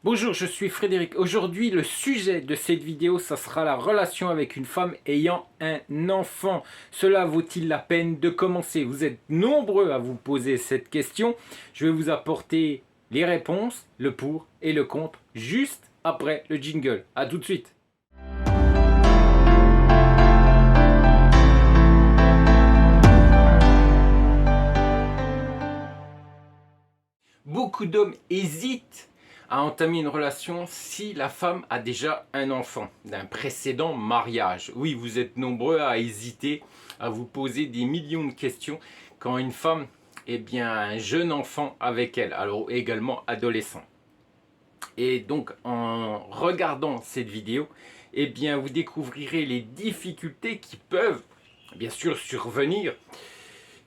Bonjour, je suis Frédéric. Aujourd'hui, le sujet de cette vidéo, ça sera la relation avec une femme ayant un enfant. Cela vaut-il la peine de commencer? Vous êtes nombreux à vous poser cette question. Je vais vous apporter les réponses, le pour et le contre, juste après le jingle. A tout de suite. Beaucoup d'hommes hésitent à entamer une relation si la femme a déjà un enfant d'un précédent mariage. Oui, vous êtes nombreux à hésiter, à vous poser des millions de questions quand une femme a un jeune enfant avec elle, alors également adolescent. Et donc en regardant cette vidéo, vous découvrirez les difficultés qui peuvent bien sûr survenir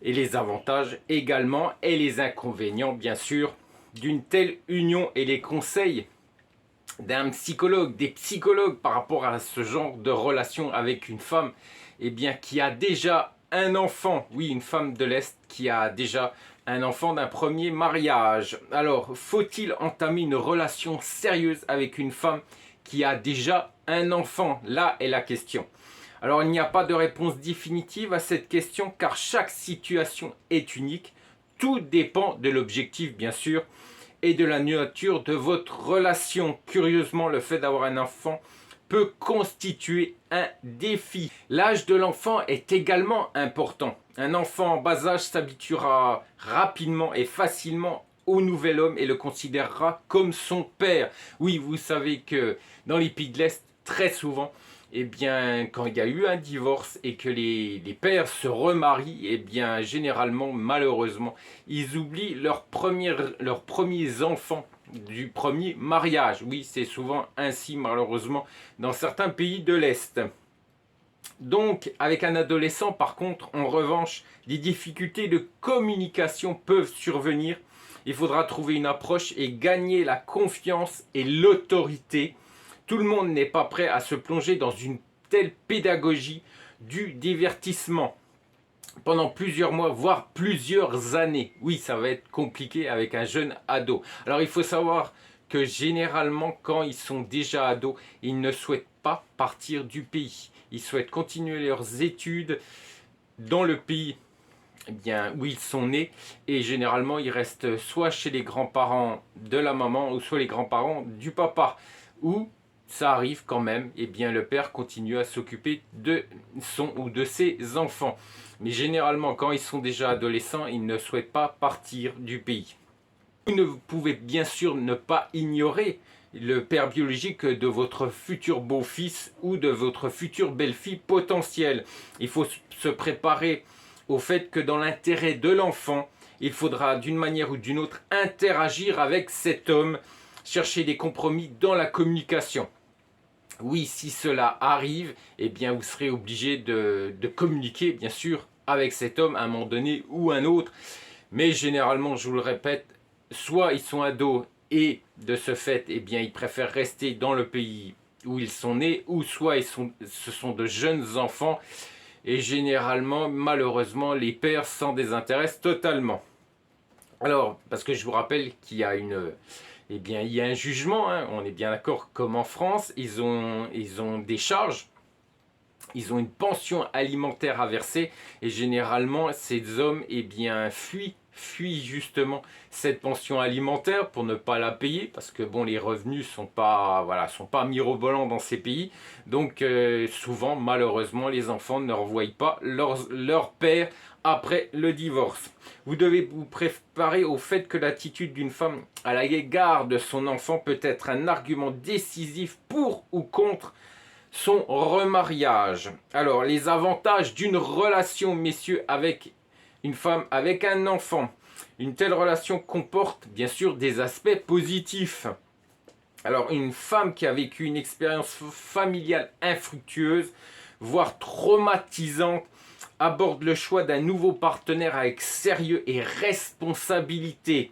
et les avantages également et les inconvénients bien sûr d'une telle union et les conseils d'un psychologue, des psychologues par rapport à ce genre de relation avec une femme qui a déjà un enfant, oui, une femme de l'Est qui a déjà un enfant d'un premier mariage. Alors, faut-il entamer une relation sérieuse avec une femme qui a déjà un enfant? Là est la question. Alors, il n'y a pas de réponse définitive à cette question car chaque situation est unique. Tout dépend de l'objectif, bien sûr, et de la nature de votre relation. Curieusement, le fait d'avoir un enfant peut constituer un défi. L'âge de l'enfant est également important. Un enfant en bas âge s'habituera rapidement et facilement au nouvel homme et le considérera comme son père. Oui, vous savez que dans les pays de l'Est, très souvent, quand il y a eu un divorce et que les pères se remarient, généralement, malheureusement, ils oublient leurs premiers enfants du premier mariage. Oui, c'est souvent ainsi, malheureusement, dans certains pays de l'Est. Donc, avec un adolescent, par contre, en revanche, des difficultés de communication peuvent survenir. Il faudra trouver une approche et gagner la confiance et l'autorité. Tout le monde n'est pas prêt à se plonger dans une telle pédagogie du divertissement pendant plusieurs mois, voire plusieurs années. Oui, ça va être compliqué avec un jeune ado. Alors, il faut savoir que généralement, quand ils sont déjà ados, ils ne souhaitent pas partir du pays. Ils souhaitent continuer leurs études dans le pays où ils sont nés, et généralement ils restent soit chez les grands-parents de la maman ou soit les grands-parents du papa, ou ça arrive quand même, le père continue à s'occuper de son ou de ses enfants. Mais généralement, quand ils sont déjà adolescents, ils ne souhaitent pas partir du pays. Vous ne pouvez bien sûr ne pas ignorer le père biologique de votre futur beau-fils ou de votre future belle-fille potentielle. Il faut se préparer au fait que dans l'intérêt de l'enfant, il faudra d'une manière ou d'une autre interagir avec cet homme, chercher des compromis dans la communication. Oui, si cela arrive, vous serez obligé de communiquer, bien sûr, avec cet homme à un moment donné ou un autre. Mais généralement, je vous le répète, soit ils sont ados et de ce fait, ils préfèrent rester dans le pays où ils sont nés, ou soit ce sont de jeunes enfants. Et généralement, malheureusement, les pères s'en désintéressent totalement. Alors, parce que je vous rappelle qu'il y a il y a un jugement, hein, on est bien d'accord, comme en France, ils ont des charges, ils ont une pension alimentaire à verser, et généralement, ces hommes, fuient justement cette pension alimentaire pour ne pas la payer, parce que bon, les revenus sont pas mirobolants dans ces pays. Donc souvent, malheureusement, les enfants ne revoient pas leur père après le divorce. Vous devez vous préparer au fait que l'attitude d'une femme à l'égard de son enfant peut être un argument décisif pour ou contre son remariage. Alors, les avantages d'une relation, messieurs, avec une femme avec un enfant. Une telle relation comporte bien sûr des aspects positifs. Alors, une femme qui a vécu une expérience familiale infructueuse, voire traumatisante, aborde le choix d'un nouveau partenaire avec sérieux et responsabilité.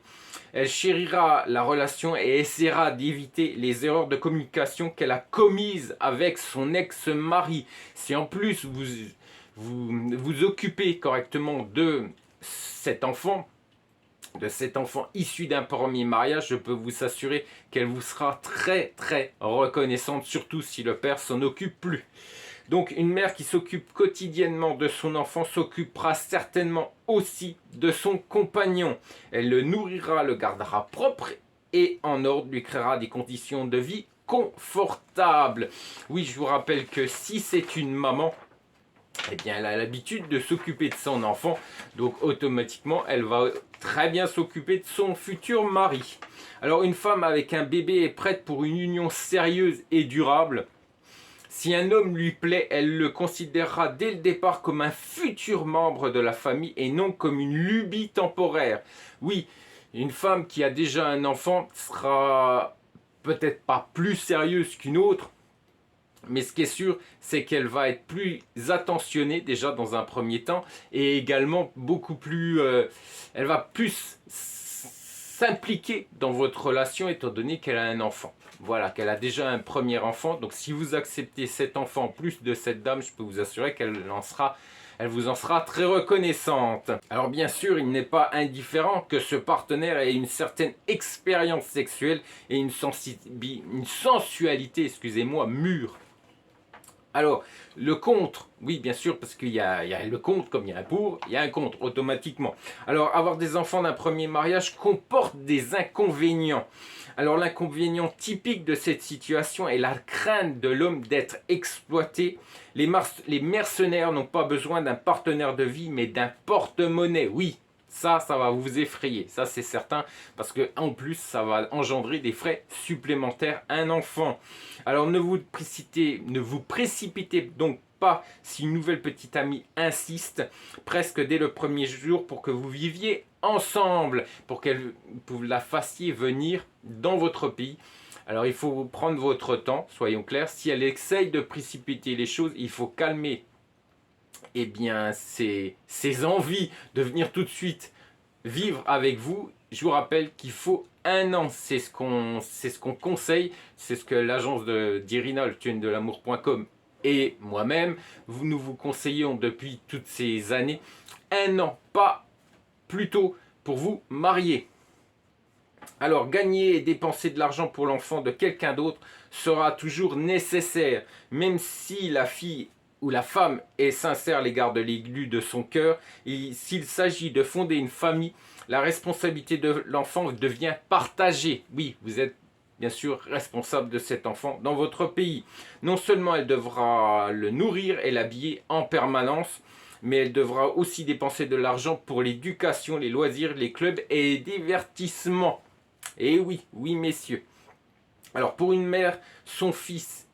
Elle chérira la relation et essaiera d'éviter les erreurs de communication qu'elle a commises avec son ex-mari. Si en plus vous occupez correctement de cet enfant, de cet enfant issu d'un premier mariage, je peux vous assurer qu'elle vous sera très très reconnaissante, surtout si le père s'en occupe plus. Donc une mère qui s'occupe quotidiennement de son enfant s'occupera certainement aussi de son compagnon. Elle le nourrira, le gardera propre et en ordre, lui créera des conditions de vie confortables. Oui, je vous rappelle que si c'est une maman, eh bien, elle a l'habitude de s'occuper de son enfant, donc automatiquement, elle va très bien s'occuper de son futur mari. Alors, une femme avec un bébé est prête pour une union sérieuse et durable. Si un homme lui plaît, elle le considérera dès le départ comme un futur membre de la famille et non comme une lubie temporaire. Oui, une femme qui a déjà un enfant sera peut-être pas plus sérieuse qu'une autre, mais ce qui est sûr, c'est qu'elle va être plus attentionnée déjà dans un premier temps et également beaucoup plus... elle va plus s'impliquer dans votre relation étant donné qu'elle a un enfant. Voilà, qu'elle a déjà un premier enfant. Donc si vous acceptez cet enfant en plus de cette dame, je peux vous assurer qu'elle vous en sera très reconnaissante. Alors bien sûr, il n'est pas indifférent que ce partenaire ait une certaine expérience sexuelle et une sensualité, excusez-moi, mûre. Alors, le contre, oui bien sûr, parce qu'il y a le contre, comme il y a un pour, il y a un contre automatiquement. Alors, avoir des enfants d'un premier mariage comporte des inconvénients. Alors, l'inconvénient typique de cette situation est la crainte de l'homme d'être exploité. Les mercenaires n'ont pas besoin d'un partenaire de vie, mais d'un porte-monnaie, oui. Ça va vous effrayer, ça c'est certain, parce que en plus ça va engendrer des frais supplémentaires à un enfant. Alors ne vous précipitez donc pas si une nouvelle petite amie insiste, presque dès le premier jour, pour que vous viviez ensemble, pour que vous la fassiez venir dans votre pays. Alors il faut prendre votre temps, soyons clairs, si elle essaye de précipiter les choses, il faut calmer bien, ces envies de venir tout de suite vivre avec vous. Je vous rappelle qu'il faut 1 an, c'est ce qu'on conseille, c'est ce que l'agence d'Irina, le tunnedelamour.com et moi-même, nous vous conseillons depuis toutes ces années, 1 an, pas plus tôt, pour vous marier. Alors, gagner et dépenser de l'argent pour l'enfant de quelqu'un d'autre sera toujours nécessaire, même si la fille ou la femme est sincère à l'égard de l'élu de son cœur, et s'il s'agit de fonder une famille, la responsabilité de l'enfant devient partagée. Oui, vous êtes bien sûr responsable de cet enfant dans votre pays. Non seulement elle devra le nourrir et l'habiller en permanence, mais elle devra aussi dépenser de l'argent pour l'éducation, les loisirs, les clubs et les divertissements. Et oui, oui messieurs. Alors pour une mère, son fils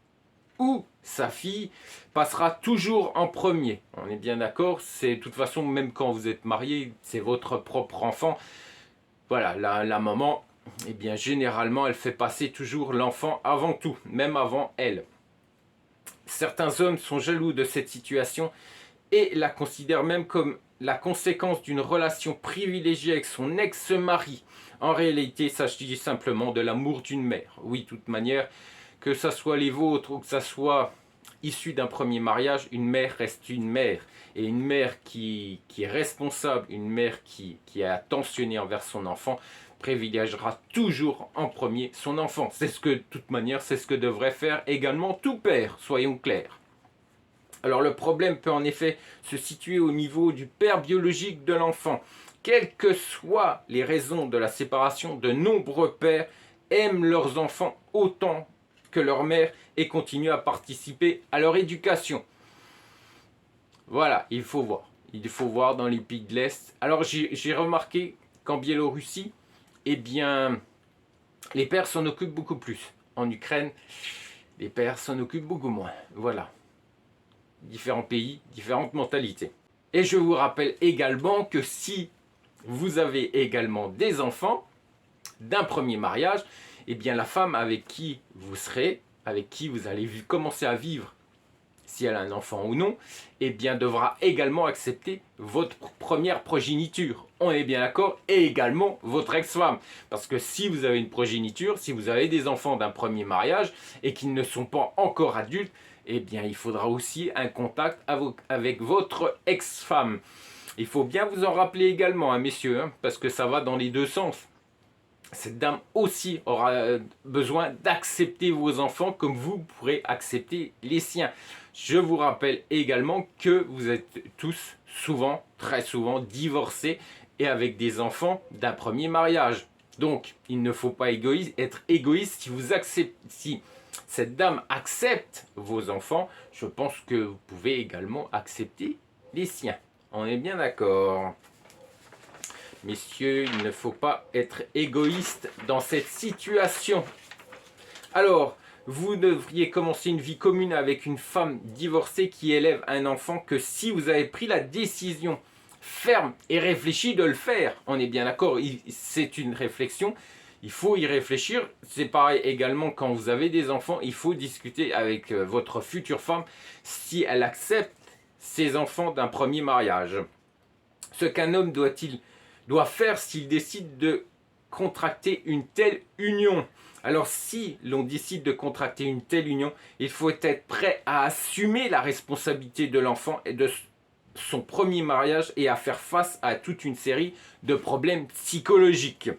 ou sa fille passera toujours en premier. On est bien d'accord, c'est de toute façon, même quand vous êtes marié, c'est votre propre enfant. Voilà, la maman, eh bien généralement, elle fait passer toujours l'enfant avant tout, même avant elle. Certains hommes sont jaloux de cette situation et la considèrent même comme la conséquence d'une relation privilégiée avec son ex-mari. En réalité, il s'agit simplement de l'amour d'une mère. Oui, de toute manière, que ça soit les vôtres ou que ça soit issu d'un premier mariage, une mère reste une mère. Et une mère qui est responsable, une mère qui est attentionnée envers son enfant, privilégiera toujours en premier son enfant. C'est ce que, de toute manière, c'est ce que devrait faire également tout père, soyons clairs. Alors le problème peut en effet se situer au niveau du père biologique de l'enfant. Quelles que soient les raisons de la séparation, de nombreux pères aiment leurs enfants autant que leur mère et continuent à participer à leur éducation. Voilà, il faut voir. Il faut voir dans les pays de l'Est. Alors j'ai remarqué qu'en Biélorussie, eh bien, les pères s'en occupent beaucoup plus. En Ukraine, les pères s'en occupent beaucoup moins. Voilà. Différents pays, différentes mentalités. Et je vous rappelle également que si vous avez également des enfants d'un premier mariage, eh bien la femme avec qui vous serez, avec qui vous allez commencer à vivre, si elle a un enfant ou non, eh bien devra également accepter votre première progéniture. On est bien d'accord, et également votre ex-femme. Parce que si vous avez une progéniture, si vous avez des enfants d'un premier mariage et qui ne sont pas encore adultes, eh bien il faudra aussi un contact avec votre ex-femme. Il faut bien vous en rappeler également, hein, messieurs, hein, parce que ça va dans les deux sens. Cette dame aussi aura besoin d'accepter vos enfants comme vous pourrez accepter les siens. Je vous rappelle également que vous êtes tous souvent, très souvent, divorcés et avec des enfants d'un premier mariage. Donc, il ne faut pas être égoïste. Si cette dame accepte vos enfants, je pense que vous pouvez également accepter les siens. On est bien d'accord. Messieurs, il ne faut pas être égoïste dans cette situation. Alors, vous devriez commencer une vie commune avec une femme divorcée qui élève un enfant que si vous avez pris la décision ferme et réfléchie de le faire. On est bien d'accord, c'est une réflexion. Il faut y réfléchir. C'est pareil également quand vous avez des enfants. Il faut discuter avec votre future femme si elle accepte ses enfants d'un premier mariage. Ce qu'un homme doit faire s'il décide de contracter une telle union. Alors si l'on décide de contracter une telle union, il faut être prêt à assumer la responsabilité de l'enfant et de son premier mariage et à faire face à toute une série de problèmes psychologiques.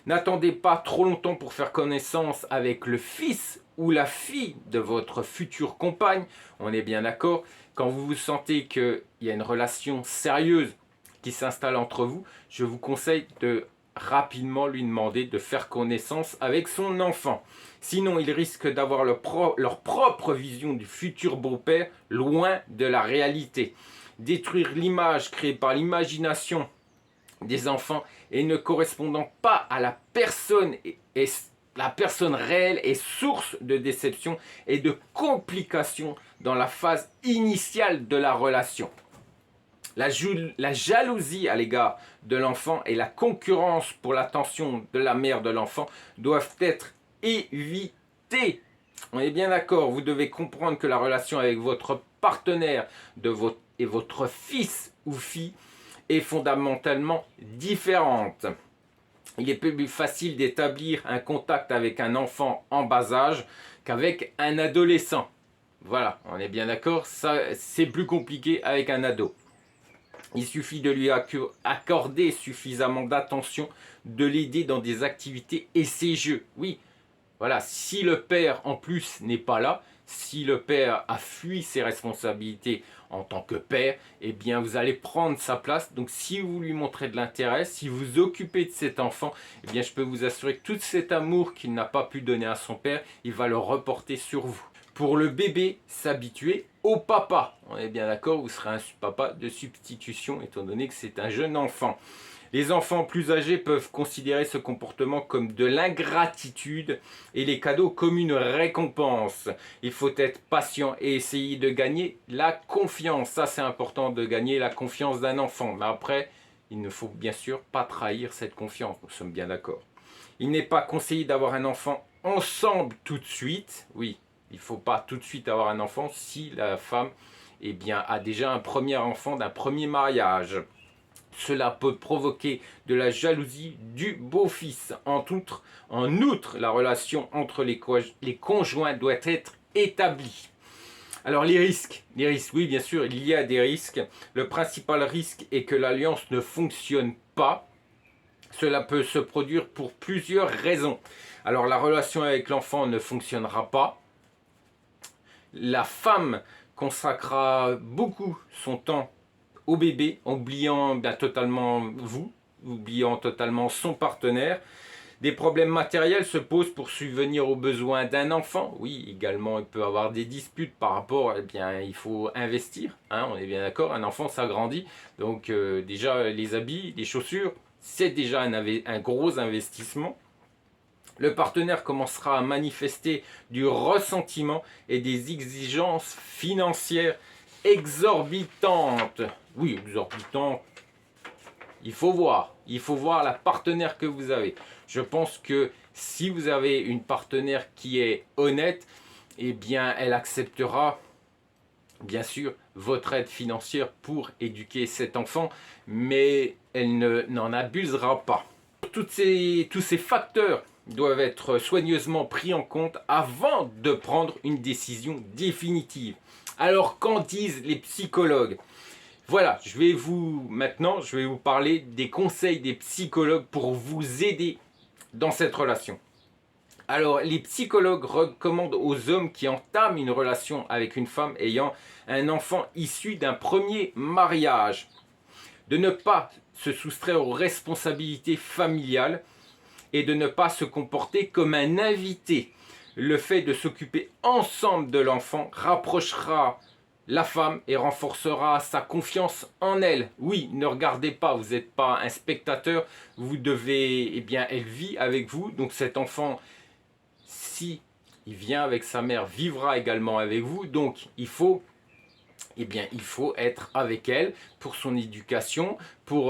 N'attendez pas trop longtemps pour faire connaissance avec le fils ou la fille de votre future compagne. On est bien d'accord. Quand vous vous sentez qu'il y a une relation sérieuse qui s'installe entre vous, je vous conseille de rapidement lui demander de faire connaissance avec son enfant. Sinon, ils risquent d'avoir leur propre vision du futur beau-père loin de la réalité. Détruire l'image créée par l'imagination des enfants et ne correspondant pas à la personne la personne réelle est source de déception et de complications dans la phase initiale de la relation. La jalousie à l'égard de l'enfant et la concurrence pour l'attention de la mère de l'enfant doivent être évitées. On est bien d'accord, vous devez comprendre que la relation avec votre partenaire et votre fils ou fille est fondamentalement différente. Il est plus facile d'établir un contact avec un enfant en bas âge qu'avec un adolescent. Voilà, on est bien d'accord, ça c'est plus compliqué avec un ado. Il suffit de lui accorder suffisamment d'attention, de l'aider dans des activités et ses jeux. Oui, voilà, si le père en plus n'est pas là, si le père a fui ses responsabilités en tant que père, eh bien vous allez prendre sa place. Donc si vous lui montrez de l'intérêt, si vous occupez de cet enfant, eh bien je peux vous assurer que tout cet amour qu'il n'a pas pu donner à son père, il va le reporter sur vous. Pour le bébé, s'habituer au papa. On est bien d'accord, vous serez un papa de substitution étant donné que c'est un jeune enfant. Les enfants plus âgés peuvent considérer ce comportement comme de l'ingratitude et les cadeaux comme une récompense. Il faut être patient et essayer de gagner la confiance. Ça, c'est important de gagner la confiance d'un enfant. Mais après, il ne faut bien sûr pas trahir cette confiance. Nous sommes bien d'accord. Il n'est pas conseillé d'avoir un enfant ensemble tout de suite. Oui, il ne faut pas tout de suite avoir un enfant si la femme a déjà un premier enfant d'un premier mariage. Cela peut provoquer de la jalousie du beau-fils. En outre, la relation entre les conjoints doit être établie. Alors les risques, oui bien sûr, il y a des risques. Le principal risque est que l'alliance ne fonctionne pas. Cela peut se produire pour plusieurs raisons. Alors la relation avec l'enfant ne fonctionnera pas. La femme consacrera beaucoup son temps au bébé, oubliant totalement oubliant totalement son partenaire. Des problèmes matériels se posent pour subvenir aux besoins d'un enfant. Oui, également, il peut y avoir des disputes par rapport, il faut investir, hein, on est bien d'accord, un enfant s'agrandit. Donc déjà, les habits, les chaussures, c'est déjà un gros investissement. Le partenaire commencera à manifester du ressentiment et des exigences financières exorbitantes. Oui, exorbitantes. Il faut voir la partenaire que vous avez. Je pense que si vous avez une partenaire qui est honnête, eh bien, elle acceptera, bien sûr, votre aide financière pour éduquer cet enfant, mais elle n'en abusera pas. Tous ces facteurs doivent être soigneusement pris en compte avant de prendre une décision définitive. Alors, qu'en disent les psychologues ? Voilà, maintenant, je vais vous parler des conseils des psychologues pour vous aider dans cette relation. Alors, les psychologues recommandent aux hommes qui entament une relation avec une femme ayant un enfant issu d'un premier mariage de ne pas se soustraire aux responsabilités familiales et de ne pas se comporter comme un invité. Le fait de s'occuper ensemble de l'enfant rapprochera la femme et renforcera sa confiance en elle. Oui, ne regardez pas, vous n'êtes pas un spectateur, vous devez, elle vit avec vous, donc cet enfant, si il vient avec sa mère, vivra également avec vous, donc il faut être avec elle pour son éducation,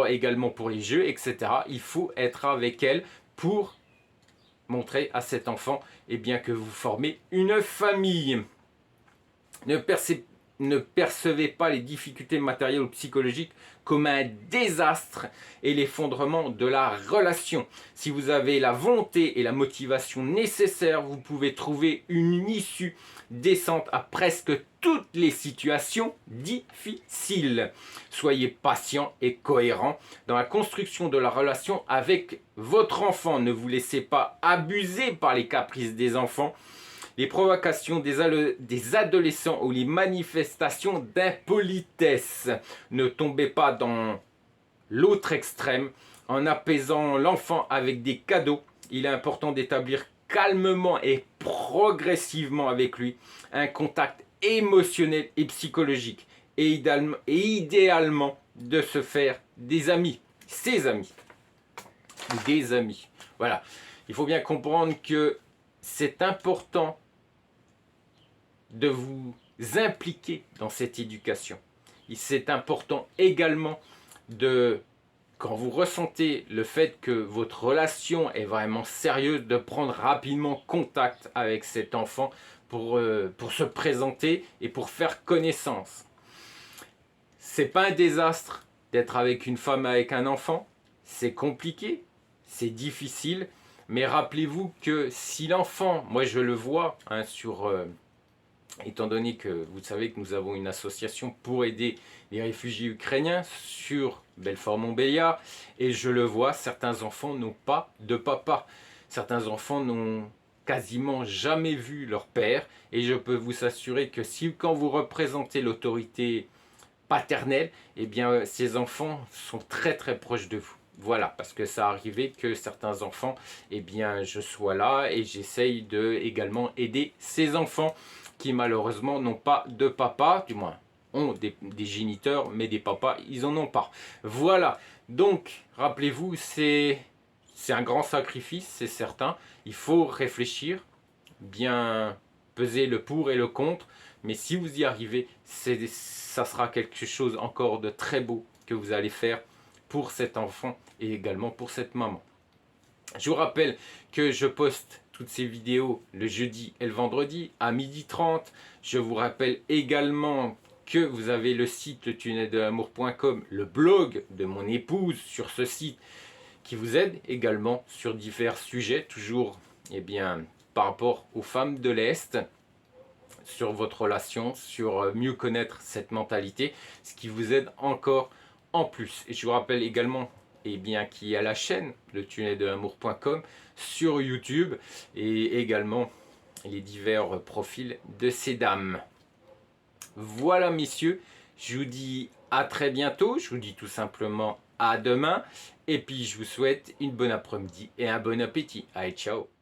également pour les jeux, etc. Il faut être avec elle pour montrer à cet enfant que vous formez une famille. Ne, ne percevez pas les difficultés matérielles ou psychologiques comme un désastre et l'effondrement de la relation. Si vous avez la volonté et la motivation nécessaires, vous pouvez trouver une issue décente à presque toutes les situations difficiles. Soyez patient et cohérent dans la construction de la relation avec votre enfant. Ne vous laissez pas abuser par les caprices des enfants, les provocations des adolescents ou les manifestations d'impolitesse. Ne tombez pas dans l'autre extrême en apaisant l'enfant avec des cadeaux. Il est important d'établir calmement et progressivement avec lui un contact émotionnel et psychologique et idéalement de se faire des amis, ses amis ou des amis. Voilà, il faut bien comprendre que c'est important de vous impliquer dans cette éducation. C'est important également quand vous ressentez le fait que votre relation est vraiment sérieuse, de prendre rapidement contact avec cet enfant pour se présenter et pour faire connaissance. C'est pas un désastre d'être avec une femme avec un enfant, c'est compliqué, c'est difficile, mais rappelez-vous que si l'enfant, moi je le vois étant donné que vous savez que nous avons une association pour aider les réfugiés ukrainiens sur Belfort-Montbéliard, et je le vois, certains enfants n'ont pas de papa. Certains enfants n'ont quasiment jamais vu leur père, et je peux vous assurer que quand vous représentez l'autorité paternelle, ces enfants sont très très proches de vous. Voilà, parce que ça arrivait que certains enfants, je sois là et j'essaye de également aider ces enfants qui malheureusement n'ont pas de papa, du moins ont des géniteurs, mais des papas, ils en ont pas. Voilà, donc rappelez-vous, c'est un grand sacrifice, c'est certain. Il faut réfléchir, bien peser le pour et le contre, mais si vous y arrivez, ça sera quelque chose encore de très beau que vous allez faire pour cet enfant et également pour cette maman. Je vous rappelle que je poste toutes ces vidéos le jeudi et le vendredi à 12h30. Je vous rappelle également que vous avez le site letunneldel'amour.com, le blog de mon épouse sur ce site qui vous aide également sur divers sujets, toujours par rapport aux femmes de l'Est, sur votre relation, sur mieux connaître cette mentalité, ce qui vous aide encore en plus. Et je vous rappelle également qu'il y a la chaîne letunneldel'amour.com sur YouTube et également les divers profils de ces dames. Voilà messieurs, je vous dis à très bientôt, je vous dis tout simplement à demain et puis je vous souhaite une bonne après-midi et un bon appétit. Allez, ciao.